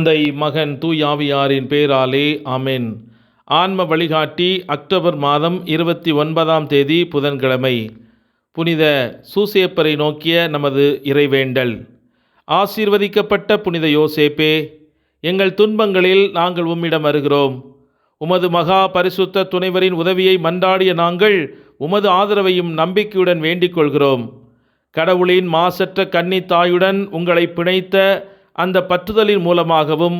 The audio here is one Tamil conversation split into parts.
தந்தை, மகன், தூயாவியாரின் பேராலே ஆமென். ஆன்ம வழிகாட்டி அக்டோபர் மாதம் 29ஆம் தேதி புதன்கிழமை. புனித சூசேப்பரை நோக்கிய நமது இறைவேண்டல். ஆசீர்வதிக்கப்பட்ட புனித யோசேப்பே, எங்கள் துன்பங்களில் நாங்கள் உம்மிடம் வருகிறோம். உமது மகா பரிசுத்த துணைவரின் உதவியை மன்றாடிய நாங்கள் உமது ஆதரவையும் நம்பிக்கையுடன் வேண்டிக் கொள்கிறோம். கடவுளின் மாசற்ற கன்னி தாயுடன் உங்களை பிணைத்த அந்த பற்றுதலின் மூலமாகவும்,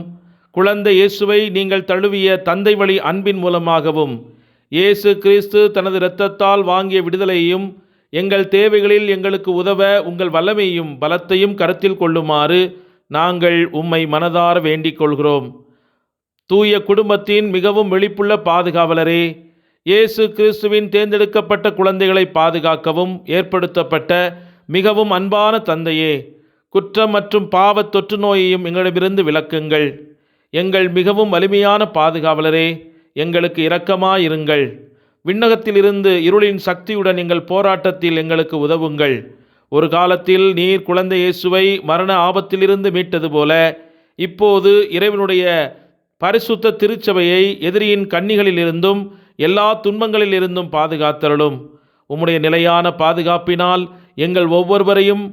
குழந்தை இயேசுவை நீங்கள் தழுவிய தந்தை வழி அன்பின் மூலமாகவும், இயேசு கிறிஸ்து தனது இரத்தத்தால் வாங்கிய விடுதலையையும், எங்கள் தேவைகளில் எங்களுக்கு உதவ உங்கள் வல்லமையும் பலத்தையும் கருத்தில் கொள்ளுமாறு நாங்கள் உம்மை மனதார வேண்டிக் கொள்கிறோம். தூய குடும்பத்தின் மிகவும் வெளிப்புள்ள பாதுகாவலரே, இயேசு கிறிஸ்துவின் தேர்ந்தெடுக்கப்பட்ட குழந்தைகளை பாதுகாக்கவும் ஏற்படுத்தப்பட்ட மிகவும் அன்பான தந்தையே, குற்றம் மற்றும் பாவத் தொற்று நோயையும் எங்களிடமிருந்து விலக்குங்கள். எங்கள் மிகவும் வலிமையான பாதுகாவலரே, எங்களுக்கு இரக்கமாயிருங்கள். விண்ணகத்திலிருந்து இருளின் சக்தியுடன் எங்கள் போராட்டத்தில் எங்களுக்கு உதவுங்கள். ஒரு காலத்தில் நீர் குழந்தை இயேசுவை மரண ஆபத்திலிருந்து மீட்டது போல, இப்போது இறைவனுடைய பரிசுத்த திருச்சபையை எதிரியின் கண்ணிகளிலிருந்தும் எல்லா துன்பங்களிலிருந்தும் பாதுகாத்தருளும். உம்முடைய நிலையான பாதுகாப்பினால் எங்கள் ஒவ்வொருவரையும்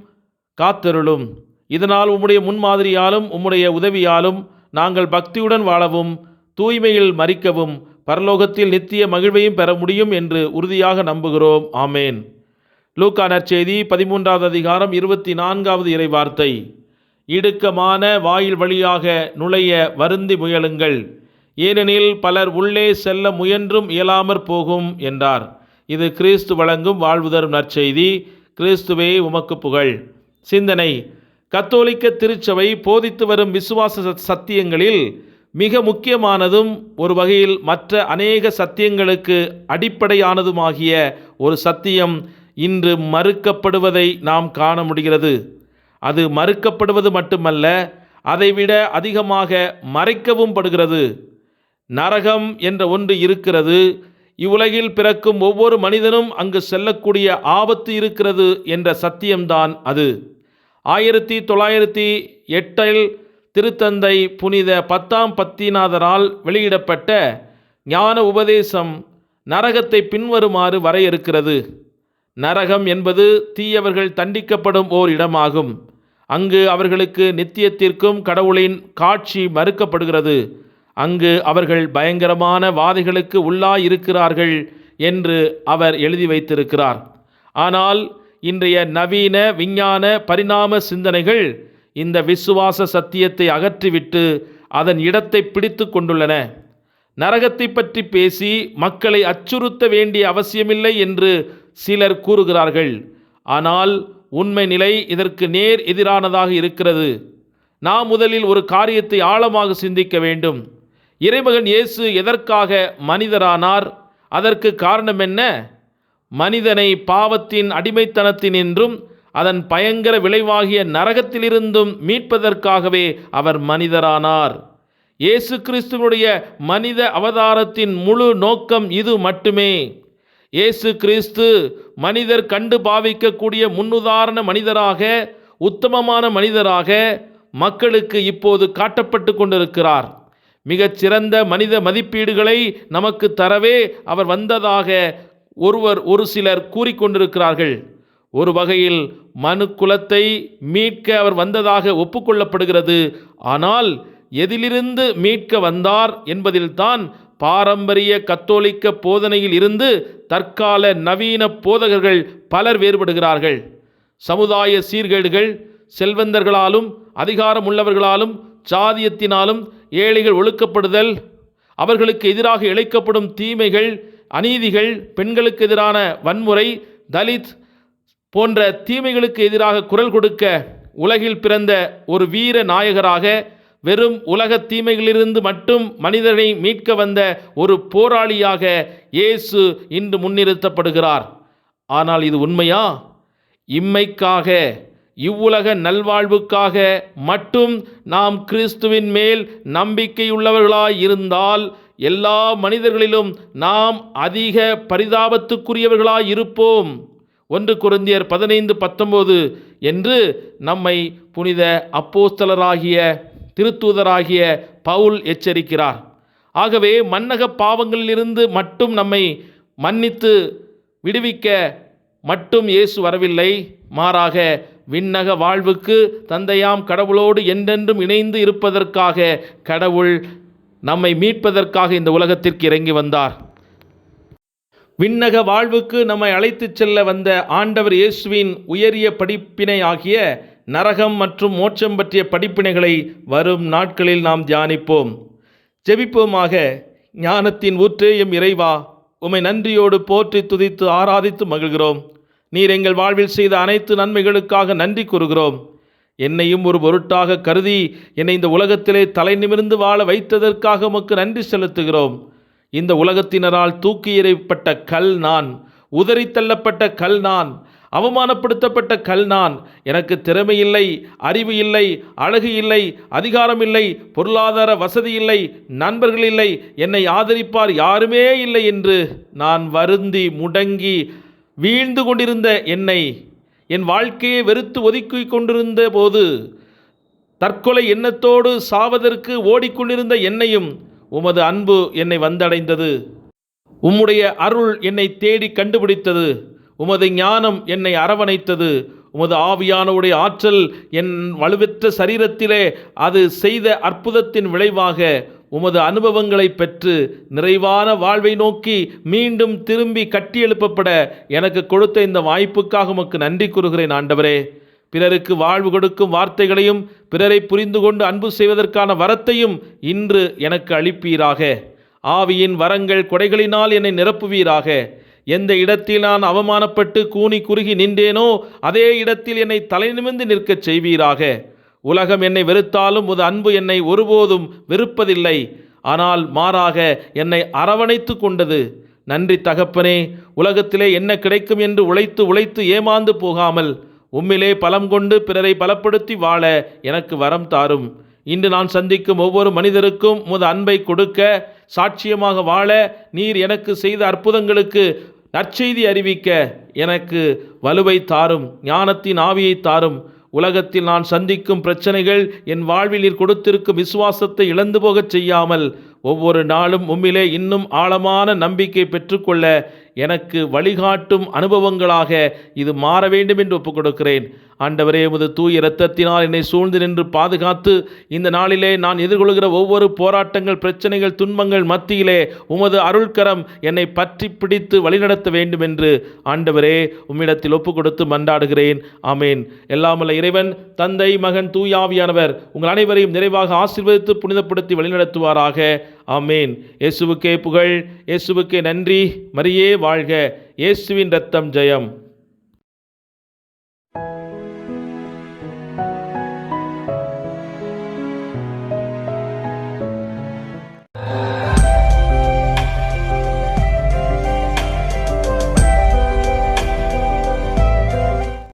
காத்தருளும். இதனால் உம்முடைய முன்மாதிரியாலும் உம்முடைய உதவியாலும் நாங்கள் பக்தியுடன் வாழவும், தூய்மையில் மரிக்கவும், பரலோகத்தில் நித்திய மகிழ்வையும் பெற முடியும் என்று உறுதியாக நம்புகிறோம். ஆமேன். லூக்கா நற்செய்தி 13வது அதிகாரம் 24வது இறைவார்த்தை. இடுக்கமான வாயில் வழியாக நுழைய வருந்தி முயலுங்கள், ஏனெனில் பலர் உள்ளே செல்ல முயன்றும் இயலாமற் போகும் என்றார். இது கிறிஸ்து வழங்கும் வாழ்வு தரும் நற்செய்தி. கிறிஸ்துவே உமக்கு புகழ். சிந்தனை. கத்தோலிக்க திருச்சபை போதித்து வரும் விசுவாச சத்தியங்களில் மிக முக்கியமானதும் ஒரு வகையில் மற்ற அநேக சத்தியங்களுக்கு அடிப்படையானதுமாகிய ஒரு சத்தியம் இன்று மறுக்கப்படுவதை நாம் காண முடிகிறது. அது மறுக்கப்படுவது மட்டுமல்ல, அதைவிட அதிகமாக மறைக்கவும் படுகிறது. நரகம் என்ற ஒன்று இருக்கிறது. இவ்வுலகில் பிறக்கும் ஒவ்வொரு மனிதனும் அங்கு செல்லக்கூடிய ஆபத்து இருக்கிறது என்ற சத்தியம்தான் அது. 1908 திருத்தந்தை புனித 10ஆம் பத்திநாதரால் வெளியிடப்பட்ட ஞான உபதேசம் நரகத்தை பின்வருமாறு வரையறுக்கிறது. நரகம் என்பது தீயவர்கள் தண்டிக்கப்படும் ஓர் இடமாகும். அங்கு அவர்களுக்கு நித்தியத்திற்கும் கடவுளின் காட்சி மறுக்கப்படுகிறது. அங்கு அவர்கள் பயங்கரமான வாதைகளுக்கு உள்ளாயிருக்கிறார்கள் என்று அவர் எழுதி வைத்திருக்கிறார். ஆனால் இன்றைய நவீன விஞ்ஞான பரிணாம சிந்தனைகள் இந்த விசுவாச சத்தியத்தை அகற்றிவிட்டு அதன் இடத்தை பிடித்து கொண்டுள்ளன. நரகத்தை பற்றி பேசி மக்களை அச்சுறுத்த வேண்டிய அவசியமில்லை என்று சிலர் கூறுகிறார்கள். ஆனால் உண்மை நிலை இதற்கு நேர் எதிரானதாக இருக்கிறது. நாம் முதலில் ஒரு காரியத்தை ஆழமாக சிந்திக்க வேண்டும். இறைமகன் இயேசு எதற்காக மனிதரானார்? அதற்கு காரணம் என்ன? மனிதனை பாவத்தின் அடிமைத்தனத்தினின்றும் அதன் பயங்கர விளைவாகிய நரகத்திலிருந்தும் மீட்பதற்காகவே அவர் மனிதரானார். இயேசு கிறிஸ்துவனுடைய மனித அவதாரத்தின் முழு நோக்கம் இது மட்டுமே. இயேசு கிறிஸ்து மனிதர் கண்டு பாவிக்கக்கூடிய முன்னுதாரண மனிதராக, உத்தமமான மனிதராக மக்களுக்கு இப்போது காட்டப்பட்டு கொண்டிருக்கிறார். மிகச்சிறந்த மனித மதிப்பீடுகளை நமக்கு தரவே அவர் வந்ததாக ஒரு சிலர் கூறிக்கொண்டிருக்கிறார்கள். ஒரு வகையில் மனு குலத்தை மீட்க அவர் வந்ததாக ஒப்புக்கொள்ளப்படுகிறது. ஆனால் எதிலிருந்து மீட்க வந்தார் என்பதில்தான் பாரம்பரிய கத்தோலிக்க போதனையில் இருந்து தற்கால நவீன போதகர்கள் பலர் வேறுபடுகிறார்கள். சமுதாய சீர்கேடுகள், செல்வந்தர்களாலும் அதிகாரம் உள்ளவர்களாலும் சாதியத்தினாலும் ஏழைகள் ஒழுக்கப்படுதல், அவர்களுக்கு எதிராக இழைக்கப்படும் தீமைகள், அநீதிகள், பெண்களுக்கு எதிரான வன்முறை, தலித் போன்ற தீமைகளுக்கு எதிராக குரல் கொடுக்க உலகில் பிறந்த ஒரு வீர நாயகராக, வெறும் உலக தீமைகளிலிருந்து மட்டும் மனிதனை மீட்க வந்த ஒரு போராளியாக இயேசு இன்று முன்னிறுத்தப்படுகிறார். ஆனால் இது உண்மையா? இம்மைக்காக, இவ்வுலக நல்வாழ்வுக்காக மட்டும் நாம் கிறிஸ்துவின் மேல் நம்பிக்கையுள்ளவர்களாய் இருந்தால் எல்லா மனிதர்களிலும் நாம் அதிக பரிதாபத்துக்குரியவர்களாய் இருப்போம். 1 கொரிந்தியர் 15:19 என்று நம்மை புனித அப்போஸ்தலராகிய திருத்தூதராகிய பவுல் எச்சரிக்கிறார். ஆகவே மன்னக பாவங்களிலிருந்து மட்டும் நம்மை மன்னித்து விடுவிக்க மட்டும் இயேசு வரவில்லை. மாறாக விண்ணக வாழ்வுக்கு தந்தையாம் கடவுளோடு என்றென்றும் இணைந்து இருப்பதற்காக கடவுள் நம்மை மீட்பதற்காக இந்த உலகத்திற்கு இறங்கி வந்தார். விண்ணக வாழ்வுக்கு நம்மை அழைத்துச் செல்ல வந்த ஆண்டவர் இயேசுவின் உயரிய படிப்பினை ஆகிய நரகம் மற்றும் மோட்சம் பற்றிய படிப்பினைகளை வரும் நாட்களில் நாம் தியானிப்போம். ஜெபிப்போமாக. ஞானத்தின் ஊற்றே எம் இறைவா, உம்மை நன்றியோடு போற்றி துதித்து ஆராதித்து மகிழ்கிறோம். நீர் எங்கள் வாழ்வில் செய்த அனைத்து நன்மைகளுக்காக நன்றி கூறுகிறோம். என்னையும் ஒரு பொருட்டாக கருதி என்னை இந்த உலகத்திலே தலை நிமிர்ந்து வாழ வைத்ததற்காக உமக்கு நன்றி செலுத்துகிறோம். இந்த உலகத்தினரால் தூக்கி எறியப்பட்ட கல் நான், உதறி தள்ளப்பட்ட கல் நான், அவமானப்படுத்தப்பட்ட கல் நான். எனக்கு திறமை இல்லை, அறிவு இல்லை, அழகு இல்லை, அதிகாரம் இல்லை, பொருளாதார வசதி இல்லை, நண்பர்கள் இல்லை, என்னை ஆதரிப்பார் யாருமே இல்லை என்று நான் வருந்தி முடங்கி வீழ்ந்து கொண்டிருந்த என்னை, என் வாழ்க்கையை வெறுத்து ஒதுக்கி கொண்டிருந்த போது, தற்கொலை எண்ணத்தோடு சாவதற்கு ஓடிக்கொண்டிருந்த என்னையும் உமது அன்பு என்னை வந்தடைந்தது. உம்முடைய அருள் என்னை தேடி கண்டுபிடித்தது. உமது ஞானம் என்னை அரவணைத்தது. உமது ஆவியானவுடைய ஆற்றல் என் வலுவற்ற சரீரத்திலே அது செய்த அற்புதத்தின் விளைவாக உமது அனுபவங்களை பெற்று நிறைவான வாழ்வை நோக்கி மீண்டும் திரும்பி கட்டியெழுப்பப்பட எனக்கு கொடுத்த இந்த வாய்ப்புக்காக உமக்கு நன்றி கூறுகிறேன் ஆண்டவரே. பிறருக்கு வாழ்வு கொடுக்கும் வார்த்தைகளையும் பிறரை புரிந்து கொண்டு அன்பு செய்வதற்கான வரத்தையும் இன்று எனக்கு அளிப்பீராக. ஆவியின் வரங்கள் கொடைகளினால் என்னை நிரப்புவீராக. எந்த இடத்தில் நான் அவமானப்பட்டு கூனி குறுகி நின்றேனோ அதே இடத்தில் என்னை தலை நிமிர்ந்து நிற்கச் செய்வீராக. உலகம் என்னை வெறுத்தாலும் உமது அன்பு என்னை ஒருபோதும் வெறுப்பதில்லை, ஆனால் மாறாக என்னை அரவணைத்து கொண்டது. நன்றி தகப்பனே. உலகத்திலே என்ன கிடைக்கும் என்று உழைத்து உழைத்து ஏமாந்து போகாமல் உம்மிலே பலம் கொண்டு பிறரை பலப்படுத்தி வாழ எனக்கு வரம் தாரும். இன்று நான் சந்திக்கும் ஒவ்வொரு மனிதருக்கும் உமது அன்பை கொடுக்க, சாட்சியமாக வாழ, நீர் எனக்கு செய்த அற்புதங்களுக்கு நற்செய்தி அறிவிக்க எனக்கு வலுவை தாரும், ஞானத்தின் ஆவியை தாரும். உலகத்தில் நான் சந்திக்கும் பிரச்சனைகள் என் வாழ்வில் நீர் கொடுத்திருக்கும் விசுவாசத்தை இழந்து போகச் செய்யாமல் ஒவ்வொரு நாளும் உம்மிலே இன்னும் ஆழமான நம்பிக்கை பெற்றுக்கொள்ள எனக்கு வழிகாட்டும் அனுபவங்களாக இது மாற வேண்டும் என்று ஒப்புக் கொடுக்கிறேன். ஆண்டவரே, உமது தூய இரத்தத்தினால் என்னை சூழ்ந்து நின்று பாதுகாத்து இந்த நாளிலே நான் எதிர்கொள்கிற ஒவ்வொரு போராட்டங்கள், பிரச்சனைகள், துன்பங்கள் மத்தியிலே உமது அருள்கரம் என்னை பற்றி பிடித்து வழிநடத்த வேண்டும் என்று ஆண்டவரே உம்மிடத்தில் ஒப்புக் கொடுத்து மன்றாடுகிறேன். ஆமேன். எல்லாமல்ல இறைவன், தந்தை, மகன், தூய ஆவியானவர் உங்கள் அனைவரையும் நிறைவாக ஆசீர்வதித்து புனிதப்படுத்தி வழிநடத்துவாராக. ஆமேன். இயேசுவுக்கே புகழ், இயேசுவுக்கே நன்றி. மரியே வாழ்க. இயேசுவின் இரத்தம் ஜெயம்.